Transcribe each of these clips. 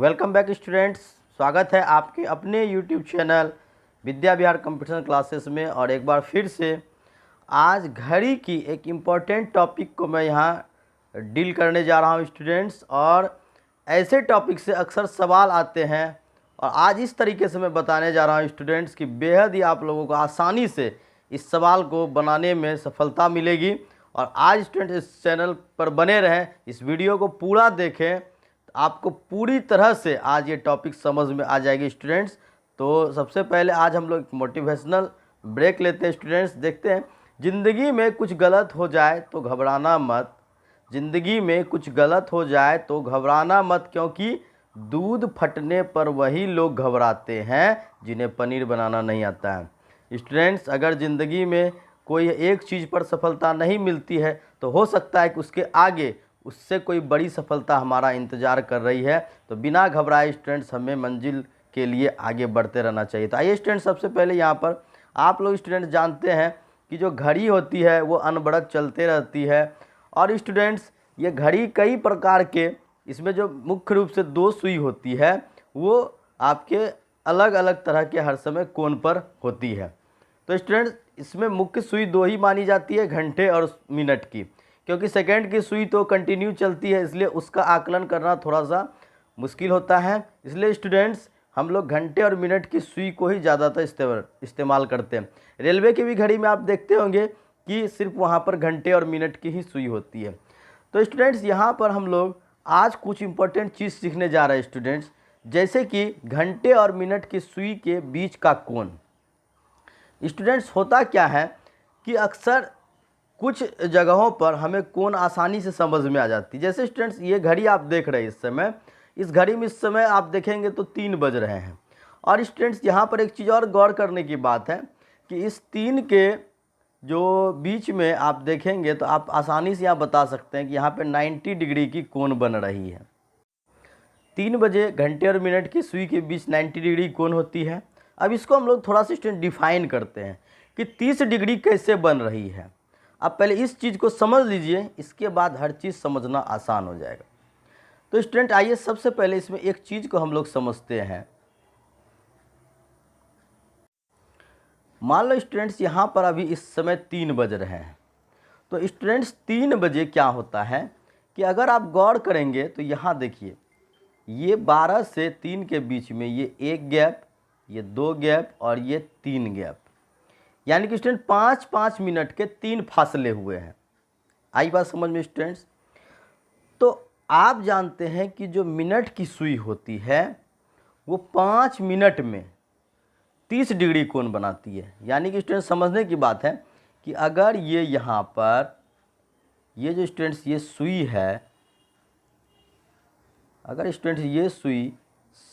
Welcome back students. स्वागत है आपके अपने YouTube channel Vidya Vihar computer classes में। और एक बार फिर से आज घड़ी की एक इम्पॉर्टेंट टॉपिक को मैं यहाँ डील करने जा रहा हूँ स्टूडेंट्स। और ऐसे टॉपिक से अक्सर सवाल आते हैं और आज इस तरीके से मैं बताने जा रहा हूँ स्टूडेंट्स कि बेहद ही आप लोगों को आसानी से इस सवाल को बनाने में सफलता मिलेगी। और आज स्टूडेंट्स इस चैनल पर बने रहें, इस वीडियो को पूरा देखें, आपको पूरी तरह से आज ये टॉपिक समझ में आ जाएगी स्टूडेंट्स। तो सबसे पहले आज हम लोग मोटिवेशनल ब्रेक लेते हैं स्टूडेंट्स। देखते हैं, ज़िंदगी में कुछ गलत हो जाए तो घबराना मत। ज़िंदगी में कुछ गलत हो जाए तो घबराना मत, क्योंकि दूध फटने पर वही लोग घबराते हैं जिन्हें पनीर बनाना नहीं आता है। स्टूडेंट्स, अगर ज़िंदगी में कोई एक चीज़ पर सफलता नहीं मिलती है तो हो सकता है कि उसके आगे उससे कोई बड़ी सफलता हमारा इंतज़ार कर रही है। तो बिना घबराए स्टूडेंट्स हमें मंजिल के लिए आगे बढ़ते रहना चाहिए। तो आइए स्टूडेंट्स, सबसे पहले यहाँ पर आप लोग स्टूडेंट्स जानते हैं कि जो घड़ी होती है वो अनबड़त चलते रहती है। और स्टूडेंट्स, ये घड़ी कई प्रकार के, इसमें जो मुख्य रूप से दो सुई होती है वो आपके अलग अलग तरह के हर समय कोण पर होती है। तो स्टूडेंट्स, इसमें मुख्य सुई दो ही मानी जाती है, घंटे और मिनट की, क्योंकि सेकंड की सुई तो कंटिन्यू चलती है, इसलिए उसका आकलन करना थोड़ा सा मुश्किल होता है। इसलिए स्टूडेंट्स, हम लोग घंटे और मिनट की सुई को ही ज़्यादातर इस्तेमाल करते हैं। रेलवे की भी घड़ी में आप देखते होंगे कि सिर्फ वहाँ पर घंटे और मिनट की ही सुई होती है। तो स्टूडेंट्स, यहाँ पर हम लोग आज कुछ इंपॉर्टेंट चीज़ सीखने जा रहे हैं स्टूडेंट्स, जैसे कि घंटे और मिनट की सुई के बीच का कोण। स्टूडेंट्स, होता क्या है कि अक्सर कुछ जगहों पर हमें कोण आसानी से समझ में आ जाती है। जैसे स्टूडेंट्स, ये घड़ी आप देख रहे हैं इस समय, इस घड़ी में इस समय आप देखेंगे तो 3 बज रहे हैं। और स्टूडेंट्स, यहाँ पर एक चीज़ और गौर करने की बात है कि इस 3 के जो बीच में आप देखेंगे तो आप आसानी से यहाँ बता सकते हैं कि यहाँ पे 90 डिग्री की कोण बन रही है। 3 बजे घंटे और मिनट की सुई के बीच 90 डिग्री कोण होती है। अब इसको हम लोग थोड़ा सा स्टूडेंट डिफाइन करते हैं कि 30 डिग्री कैसे बन रही है। आप पहले इस चीज़ को समझ लीजिए, इसके बाद हर चीज़ समझना आसान हो जाएगा। तो स्टूडेंट, आइए सबसे पहले इसमें एक चीज़ को हम लोग समझते हैं। मान लो स्टूडेंट्स, यहाँ पर अभी इस समय 3 बज रहे हैं। तो स्टूडेंट्स, 3 बजे क्या होता है कि अगर आप गौर करेंगे तो यहाँ देखिए, ये 12 से 3 के बीच में ये 1 गैप, ये 2 गैप और ये 3 गैप, यानी कि स्टूडेंट 5-5 मिनट के 3 फासले हुए हैं। आई बात समझ में स्टूडेंट्स? तो आप जानते हैं कि जो मिनट की सुई होती है वो 5 मिनट में 30 डिग्री कोण बनाती है। यानी कि स्टूडेंट, समझने की बात है कि अगर ये यहाँ पर ये जो स्टूडेंट्स ये सुई है, अगर स्टूडेंट्स ये सुई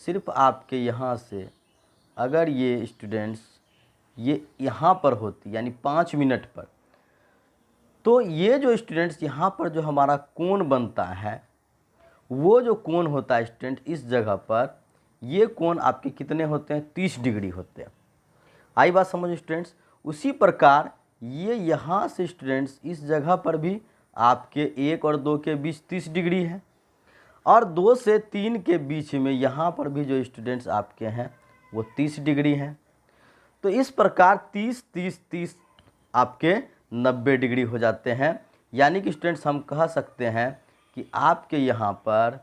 सिर्फ आपके यहाँ से, अगर ये स्टूडेंट्स ये यहाँ पर होती यानी 5 मिनट पर, तो ये जो स्टूडेंट्स यहाँ पर जो हमारा कोण बनता है वो जो कोण होता है स्टूडेंट इस जगह पर, ये कोण आपके कितने होते हैं? 30 डिग्री होते हैं। आई बात समझ स्टूडेंट्स? उसी प्रकार ये यहाँ से स्टूडेंट्स इस जगह पर भी आपके 1 और 2 के बीच 30 डिग्री है, और 2 से 3 के बीच में यहाँ पर भी जो स्टूडेंट्स आपके हैं वो 30 डिग्री हैं। तो इस प्रकार 30-30-30 आपके 90 डिग्री हो जाते हैं। यानी कि स्टूडेंट्स, हम कह सकते हैं कि आपके यहाँ पर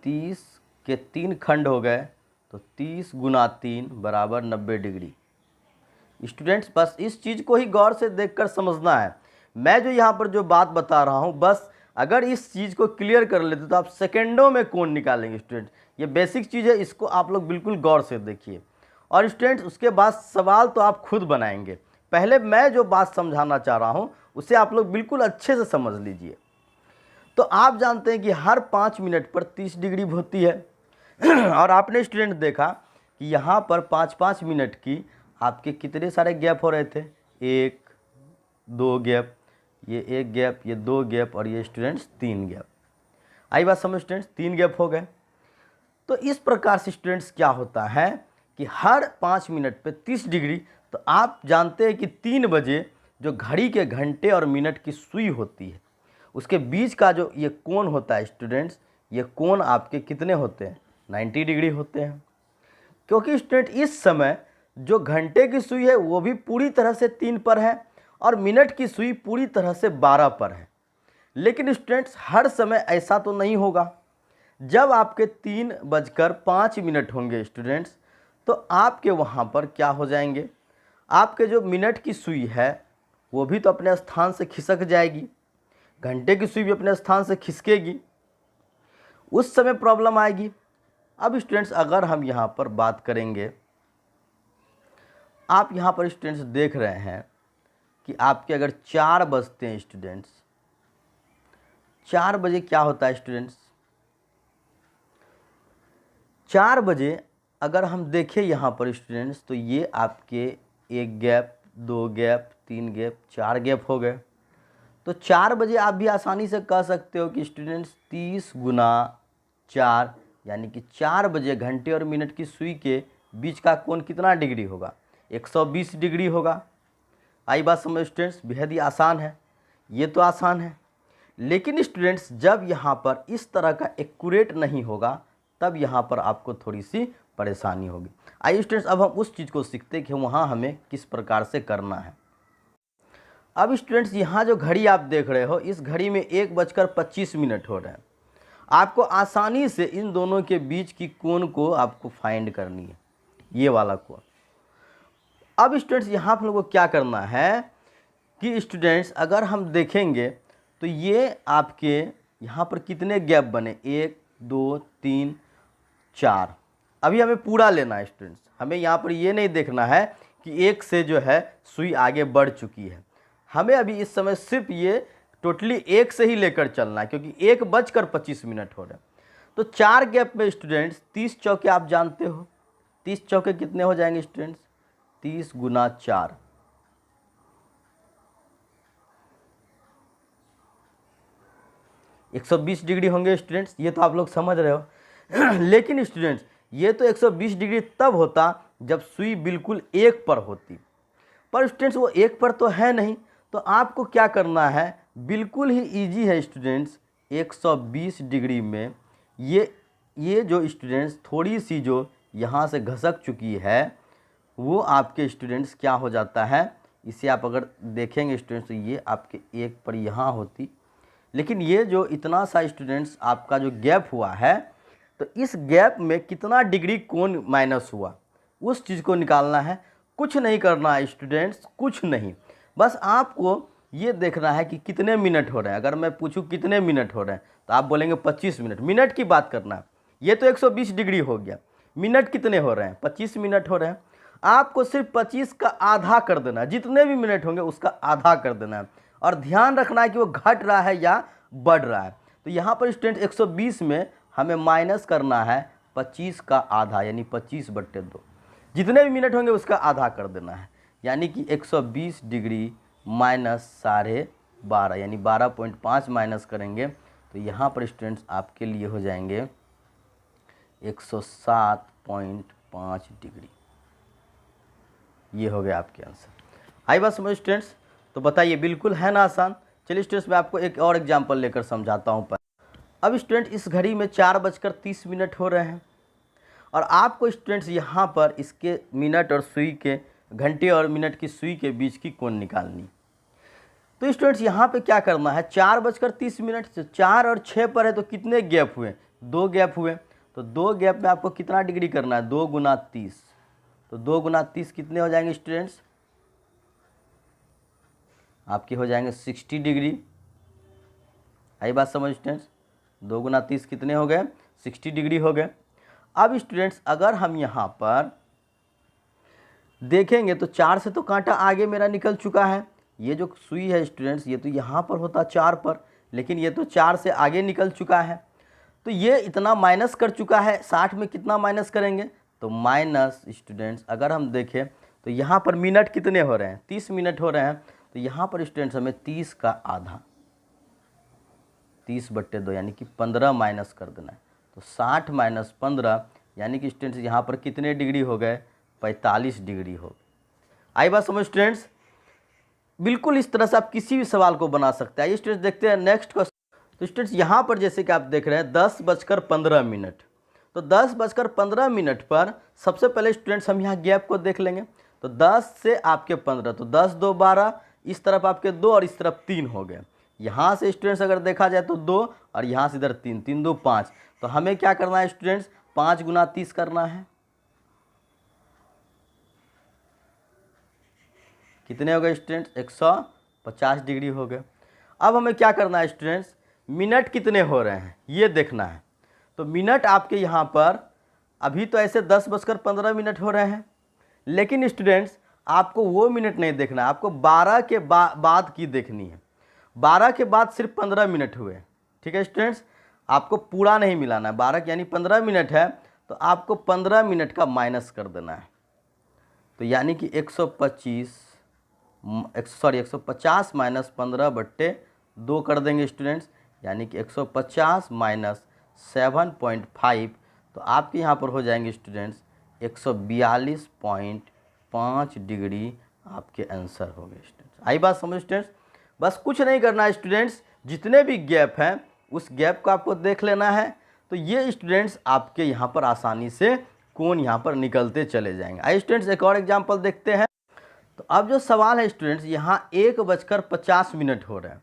30 के 3 खंड हो गए, तो 30 गुना 3 बराबर 90 डिग्री। स्टूडेंट्स, बस इस चीज़ को ही गौर से देखकर समझना है। मैं जो यहाँ पर जो बात बता रहा हूँ, बस अगर इस चीज़ को क्लियर कर लेते तो आप सेकेंडों में कोण निकालेंगे। स्टूडेंट, ये बेसिक चीज़ है, इसको आप लोग बिल्कुल गौर से देखिए। और स्टूडेंट्स, उसके बाद सवाल तो आप खुद बनाएंगे। पहले मैं जो बात समझाना चाह रहा हूँ उसे आप लोग बिल्कुल अच्छे से समझ लीजिए। तो आप जानते हैं कि हर 5 मिनट पर 30 डिग्री होती है। और आपने स्टूडेंट देखा कि यहाँ पर 5-5 मिनट की आपके कितने सारे गैप हो रहे थे? 1, 2 गैप, ये 1 गैप, ये 2 गैप और ये स्टूडेंट्स 3 गैप। आई बात समझ स्टूडेंट्स? 3 गैप हो गए। तो इस प्रकार से स्टूडेंट्स क्या होता है कि हर 5 मिनट पे 30 डिग्री। तो आप जानते हैं कि 3 बजे जो घड़ी के घंटे और मिनट की सुई होती है उसके बीच का जो ये कोण होता है स्टूडेंट्स, ये कोण आपके कितने होते हैं? 90 डिग्री होते हैं। क्योंकि स्टूडेंट इस समय जो घंटे की सुई है वो भी पूरी तरह से 3 पर है और मिनट की सुई पूरी तरह से 12 पर है। लेकिन स्टूडेंट्स हर समय ऐसा तो नहीं होगा। जब आपके 3:05 होंगे स्टूडेंट्स, तो आपके वहाँ पर क्या हो जाएंगे, आपके जो मिनट की सुई है वो भी तो अपने स्थान से खिसक जाएगी, घंटे की सुई भी अपने स्थान से खिसकेगी, उस समय प्रॉब्लम आएगी। अब स्टूडेंट्स अगर हम यहाँ पर बात करेंगे, आप यहाँ पर स्टूडेंट्स देख रहे हैं कि आपके अगर 4 बजते हैं स्टूडेंट्स, 4 बजे क्या होता है स्टूडेंट्स, 4 बजे अगर हम देखें यहाँ पर स्टूडेंट्स, तो ये आपके 1 गैप, 2 गैप, 3 गैप, 4 गैप हो गए। तो 4 बजे आप भी आसानी से कह सकते हो कि स्टूडेंट्स 30 गुना 4 यानी कि 4 बजे घंटे और मिनट की सुई के बीच का कोण कितना डिग्री होगा? 120 डिग्री होगा। आई बात समझ स्टूडेंट्स? बेहद ही आसान है, ये तो आसान है। लेकिन स्टूडेंट्स जब यहाँ पर इस तरह का एक्यूरेट नहीं होगा तब यहाँ पर आपको थोड़ी सी परेशानी होगी। आइए स्टूडेंट्स अब हम उस चीज़ को सीखते हैं कि वहाँ हमें किस प्रकार से करना है। अब स्टूडेंट्स यहाँ जो घड़ी आप देख रहे हो, इस घड़ी में 1:25 हो रहे हैं। आपको आसानी से इन दोनों के बीच की कोण को आपको फाइंड करनी है, ये वाला कोण। अब स्टूडेंट्स यहाँ पर लोगों को क्या करना है कि स्टूडेंट्स अगर हम देखेंगे तो ये आपके यहाँ पर कितने गैप बने, 1 2 3 4। अभी हमें पूरा लेना है स्टूडेंट्स, हमें यहाँ पर ये नहीं देखना है कि एक से जो है सुई आगे बढ़ चुकी है। हमें अभी इस समय सिर्फ ये टोटली एक से ही लेकर चलना है, क्योंकि 1:25 हो रहे हैं। तो 4 गैप में स्टूडेंट्स 30 चौके आप जानते हो, 30 चौके कितने हो जाएंगे स्टूडेंट्स? 30 गुना 4, 120 डिग्री होंगे स्टूडेंट्स, ये तो आप लोग समझ रहे हो। लेकिन स्टूडेंट्स ये तो 120 डिग्री तब होता जब सुई बिल्कुल 1 पर होती, पर स्टूडेंट्स वो 1 पर तो है नहीं। तो आपको क्या करना है, बिल्कुल ही इजी है स्टूडेंट्स। 120 डिग्री में ये जो स्टूडेंट्स थोड़ी सी जो यहाँ से घसक चुकी है वो आपके स्टूडेंट्स क्या हो जाता है, इसे आप अगर देखेंगे स्टूडेंट्स तो ये आपके 1 पर यहाँ होती। लेकिन ये जो इतना सा स्टूडेंट्स आपका जो गैप हुआ है, तो इस गैप में कितना डिग्री कोण माइनस हुआ उस चीज़ को निकालना है। कुछ नहीं करना है स्टूडेंट्स, कुछ नहीं, बस आपको ये देखना है कि कितने मिनट हो रहे हैं। अगर मैं पूछूं कितने मिनट हो रहे हैं तो आप बोलेंगे 25 मिनट। मिनट की बात करना है, ये तो 120 डिग्री हो गया, मिनट कितने हो रहे हैं? 25 मिनट हो रहे हैं। आपको सिर्फ 25 का आधा कर देना है, जितने भी मिनट होंगे उसका आधा कर देना है, और ध्यान रखना है कि वो घट रहा है या बढ़ रहा है। तो यहाँ पर स्टूडेंट 120 में हमें माइनस करना है 25 का आधा, यानी 25/2। जितने भी मिनट होंगे उसका आधा कर देना है, यानी कि 120 डिग्री माइनस 12.5 यानी 12.5 माइनस करेंगे तो यहाँ पर स्टूडेंट्स आपके लिए हो जाएंगे 107.5 डिग्री। ये हो गया आपके आंसर। आई बात समझ स्टूडेंट्स? तो बताइए, बिल्कुल है ना आसान? चलिए स्टूडेंट्स मैं आपको एक और एग्जांपल लेकर समझाता हूँ। अब स्टूडेंट इस घड़ी में 4:30 हो रहे हैं और आपको स्टूडेंट्स यहाँ पर इसके मिनट और सुई के, घंटे और मिनट की सुई के बीच की कोण निकालनी। तो स्टूडेंट्स यहाँ पे क्या करना है, 4:30 से 4 और 6 पर है तो कितने गैप हुए? 2 गैप हुए। तो 2 गैप में आपको कितना डिग्री करना है? 2 गुना 30। तो 2 गुना 30 कितने हो जाएंगे स्टूडेंट्स? आपके हो जाएंगे 60 डिग्री। आई बात समझ स्टूडेंट्स? 2 गुना 30 कितने हो गए? 60 डिग्री हो गए। अब स्टूडेंट्स अगर हम यहाँ पर देखेंगे तो 4 से तो कांटा आगे मेरा निकल चुका है। ये जो सुई है स्टूडेंट्स ये तो यहाँ पर होता 4 पर, लेकिन ये तो 4 से आगे निकल चुका है। तो ये इतना माइनस कर चुका है। 60 में कितना माइनस करेंगे? तो माइनस स्टूडेंट्स अगर हम देखें तो यहाँ पर मिनट कितने हो रहे हैं? 30 मिनट हो रहे हैं। तो यहाँ पर स्टूडेंट्स हमें 30 का आधा, 30/2 यानी कि 15 माइनस कर देना है। तो 60 माइनस 15 यानी कि स्टूडेंट्स यहाँ पर कितने डिग्री हो गए? 45 डिग्री हो गए। आई बात समझ स्टूडेंट्स? बिल्कुल इस तरह से आप किसी भी सवाल को बना सकते हैं। आइए स्टूडेंट्स देखते हैं नेक्स्ट क्वेश्चन। तो स्टूडेंट्स यहाँ पर जैसे कि आप देख रहे हैं 10:15। तो 10:15 पर सबसे पहले स्टूडेंट्स हम यहाँ गैप को देख लेंगे। तो 10 से आपके 15, तो 10 2 12, इस तरफ आपके 2 और इस तरफ 3 हो गए। यहाँ से स्टूडेंट्स अगर देखा जाए तो 2 और यहाँ से इधर 3, 3 2 5। तो हमें क्या करना है स्टूडेंट्स, 5 × 30 करना है। कितने हो गए स्टूडेंट्स, 150 डिग्री हो गए। अब हमें क्या करना है स्टूडेंट्स, मिनट कितने हो रहे हैं ये देखना है। तो मिनट आपके यहाँ पर अभी तो ऐसे 10:15 हो रहे हैं, लेकिन स्टूडेंट्स आपको वो मिनट नहीं देखना है, आपको 12 के बाद की देखनी है। 12 के बाद सिर्फ 15 मिनट हुए, ठीक है स्टूडेंट्स, आपको पूरा नहीं मिलाना है। 12 यानी 15 मिनट है, तो आपको 15 मिनट का माइनस कर देना है। तो यानी कि 150 माइनस 15/2 कर देंगे स्टूडेंट्स, यानी कि 150 माइनस 7.5, तो आपके यहाँ पर हो जाएंगे स्टूडेंट्स 142.5 डिग्री आपके आंसर हो गए स्टूडेंट्स। आई बात समझ स्टूडेंट्स, बस कुछ नहीं करना है स्टूडेंट्स, जितने भी गैप हैं उस गैप को आपको देख लेना है। तो ये स्टूडेंट्स आपके यहाँ पर आसानी से कोण यहाँ पर निकलते चले जाएंगे। आइए स्टूडेंट्स एक और एग्जाम्पल देखते हैं। तो अब जो सवाल है स्टूडेंट्स, यहाँ 1:50 हो रहे हैं।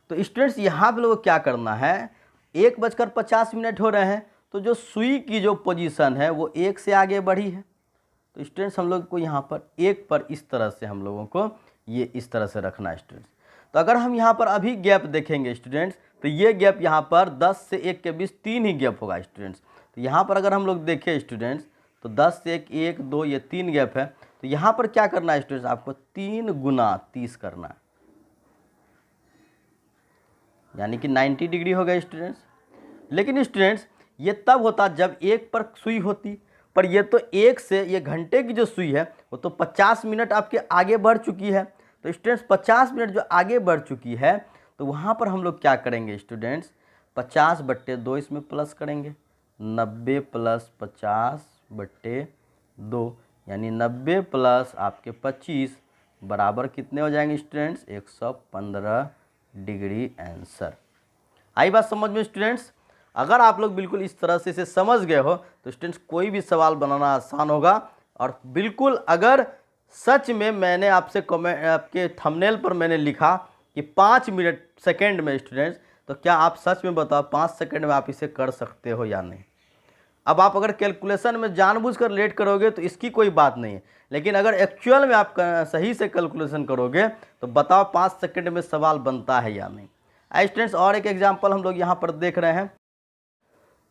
तो स्टूडेंट्स यहाँ पे लोगों को क्या करना है, 1:50 हो रहे हैं, तो जो सुई की जो पोजीशन है वो 1 से आगे बढ़ी है। तो स्टूडेंट्स हम लोग को यहाँ पर 1 पर इस तरह से हम लोगों को ये इस तरह से रखना है स्टूडेंट्स। तो अगर हम यहाँ पर अभी गैप देखेंगे स्टूडेंट्स, तो ये गैप यहाँ पर 10 से 1 के बीच 3 ही गैप होगा स्टूडेंट्स। तो यहाँ पर अगर हम लोग देखें स्टूडेंट्स, तो 10 से 1, 1 2 ये 3 गैप है। तो यहाँ पर क्या करना है स्टूडेंट्स, आपको 3 × 30 करना है, यानी कि 90 डिग्री हो गया स्टूडेंट्स। लेकिन स्टूडेंट्स ये तब होता जब 1 पर सुई होती, पर ये तो 1 से ये घंटे की जो सुई है वो तो 50 मिनट आपके आगे बढ़ चुकी है। तो स्टूडेंट्स 50 मिनट जो आगे बढ़ चुकी है, तो वहाँ पर हम लोग क्या करेंगे स्टूडेंट्स, 50/2 इसमें प्लस करेंगे, 90 + 50/2, यानी 90 प्लस आपके 25 बराबर कितने हो जाएंगे स्टूडेंट्स, 115 डिग्री आंसर। आई बात समझ में स्टूडेंट्स। अगर आप लोग बिल्कुल इस तरह से इसे समझ गए हो तो स्टूडेंट्स कोई भी सवाल बनाना आसान होगा। और बिल्कुल अगर सच में मैंने आपसे कमेंट आपके थंबनेल पर मैंने लिखा कि 5 सेकंड में स्टूडेंट्स, तो क्या आप सच में बताओ 5 सेकंड में आप इसे कर सकते हो या नहीं। अब आप अगर कैलकुलेशन में जानबूझकर लेट करोगे तो इसकी कोई बात नहीं है, लेकिन अगर एक्चुअल में आप सही से कैलकुलेशन करोगे तो बताओ 5 सेकंड में सवाल बनता है या नहीं। आई स्टूडेंट्स और एक एग्जांपल हम लोग यहाँ पर देख रहे हैं।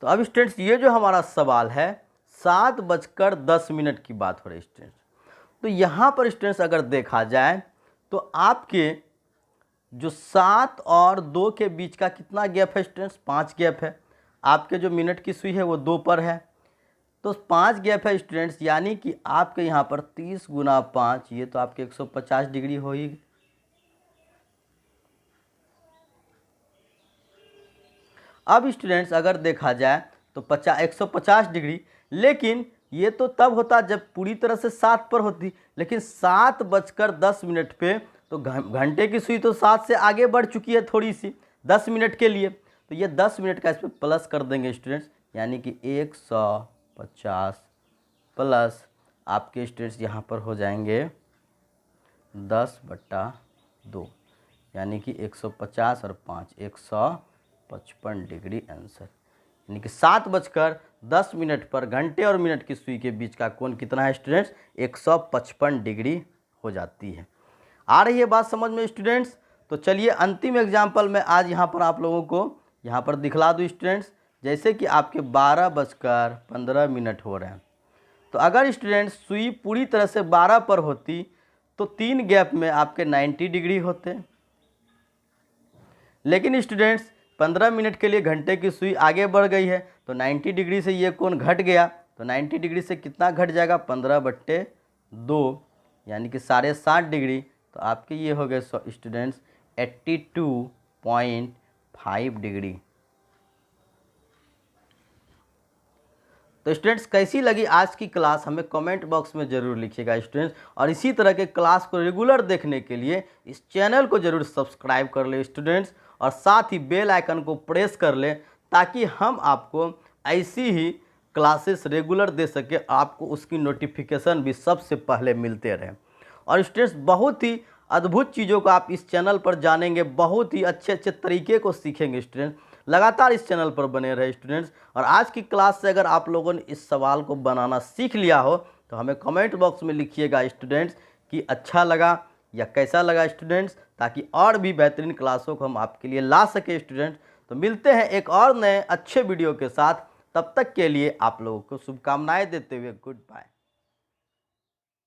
तो अब स्टूडेंट्स ये जो हमारा सवाल है 7:10 की बात हो रही है स्टूडेंट्स। तो यहाँ पर स्टूडेंट्स अगर देखा जाए तो आपके जो 7 और 2 के बीच का कितना गैप है स्टूडेंट्स, 5 गैप है। आपके जो मिनट की सुई है वो 2 पर है, तो 5 गैप है स्टूडेंट्स, यानी कि आपके यहाँ पर 30 × 5, ये तो आपके 150 डिग्री हो ही। अब स्टूडेंट्स अगर देखा जाए तो 150 डिग्री, लेकिन ये तो तब होता जब पूरी तरह से 7 पर होती, लेकिन 7:10 पे तो घंटे की सुई तो 7 से आगे बढ़ चुकी है थोड़ी सी 10 मिनट के लिए। तो ये 10 मिनट का इस पर प्लस कर देंगे स्टूडेंट्स, यानी कि 150 प्लस आपके स्टूडेंट्स यहाँ पर हो जाएंगे 10/2, यानी कि 150 और 5 155 डिग्री आंसर। यानी कि 7:10 पर घंटे और मिनट की सुई के बीच का कोण कितना है स्टूडेंट्स, 155 डिग्री हो जाती है। आ रही है बात समझ में स्टूडेंट्स। तो चलिए अंतिम एग्जाम्पल में आज यहाँ पर आप लोगों को यहाँ पर दिखला दूँ स्टूडेंट्स। जैसे कि आपके 12:15 हो रहे हैं, तो अगर स्टूडेंट्स सुई पूरी तरह से 12 पर होती तो 3 गैप में आपके 90 डिग्री होते, लेकिन स्टूडेंट्स 15 मिनट के लिए घंटे की सुई आगे बढ़ गई है, तो 90 डिग्री से ये कोण घट गया। तो 90 डिग्री से कितना घट जाएगा, 15/2, यानी कि 7.5 डिग्री। तो आपके ये हो गए स्टूडेंट्स 82.5 डिग्री। तो स्टूडेंट्स कैसी लगी आज की क्लास हमें कमेंट बॉक्स में ज़रूर लिखिएगा स्टूडेंट्स। और इसी तरह के क्लास को रेगुलर देखने के लिए इस चैनल को ज़रूर सब्सक्राइब कर ले स्टूडेंट्स, और साथ ही बेल आइकन को प्रेस कर ले ताकि हम आपको ऐसी ही क्लासेस रेगुलर दे सके, आपको उसकी नोटिफिकेशन भी सबसे पहले मिलते रहे। और स्टूडेंट्स बहुत ही अद्भुत चीज़ों को आप इस चैनल पर जानेंगे, बहुत ही अच्छे अच्छे तरीके को सीखेंगे स्टूडेंट्स। लगातार इस चैनल पर बने रहे स्टूडेंट्स। और आज की क्लास से अगर आप लोगों ने इस सवाल को बनाना सीख लिया हो तो हमें कमेंट बॉक्स में लिखिएगा स्टूडेंट्स कि अच्छा लगा या कैसा लगा स्टूडेंट्स, ताकि और भी बेहतरीन क्लासों को हम आपके लिए ला सके स्टूडेंट्स। तो मिलते हैं एक और नए अच्छे वीडियो के साथ, तब तक के लिए आप लोगों को शुभकामनाएं देते हुए गुड बाय।